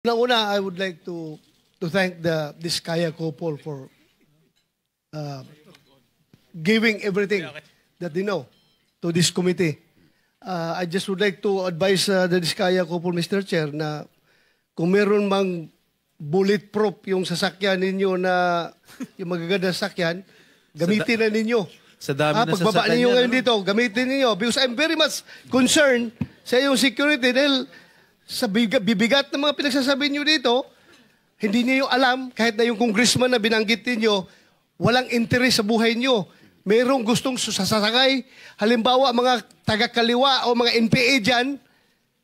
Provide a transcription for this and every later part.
Una, I would like to thank the Diskaya couple for giving everything that they know to this committee. I just would like to advise the Diskaya couple, Mr. Chair, na kung meron mang bulletproof yung sasakyan ninyo na yung magaganda sasakyan, gamitin na ninyo. Sa dami na pagbaba sasakyan ninyo niya, ngayon dito, gamitin ninyo. Because I'm very much concerned sa iyong security dahil sa bibigat ng mga pinagsasabi nyo dito, hindi niyo alam, kahit na yung congressman na binanggit niyo, walang interes sa buhay niyo. Mayroong gustong sasakay, halimbawa mga taga-kaliwa o mga NPA dyan,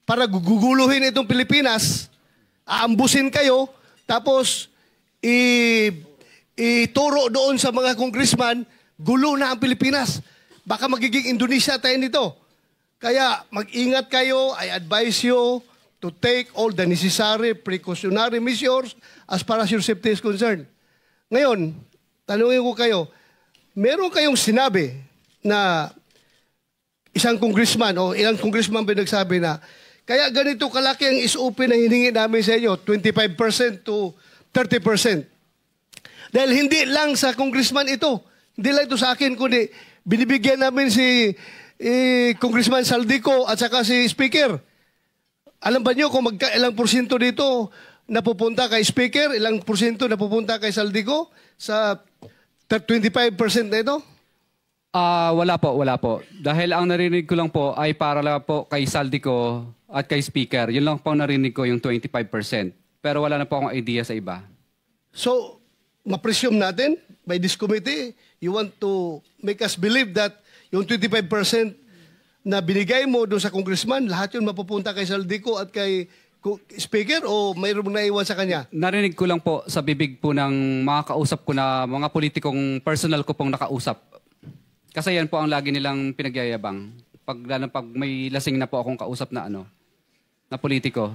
para guguluhin itong Pilipinas, aambusin kayo, tapos ituro doon sa mga congressman, gulo na ang Pilipinas. Baka magiging Indonesia tayo nito. Kaya mag-ingat kayo, I advise you to take all the necessary precautionary measures as far as your safety is concerned. Ngayon, tanungin ko kayo, meron kayong sinabi na isang congressman o ilang congressman ba nagsabi na kaya ganito kalaki ang SOP na hiningi namin sa inyo, 25% to 30%. Dahil hindi lang sa congressman ito, hindi lang ito sa akin, kundi binibigyan namin si Congressman Saldico at saka si Speaker. Alam ba nyo kung ilang porsyento dito napupunta kay Speaker, ilang porsyento napupunta kay Saldico sa 25% na ito? Wala po. Dahil ang narinig ko lang po ay para lang po kay Saldico at kay Speaker. Yun lang po ang narinig ko, yung 25%. Pero wala na po akong idea sa iba. So, ma-presume natin by this committee, you want to make us believe that yung 25% na binigay mo doon sa congressman, lahat yun mapupunta kay Saldico at kay Speaker o mayroong naiwan sa kanya? Narinig ko lang po sa bibig po ng mga kausap ko na mga politikong personal ko pong nakausap. Kasi yan po ang lagi nilang pinagyayabang. Pag may lasing na po akong kausap na na politiko.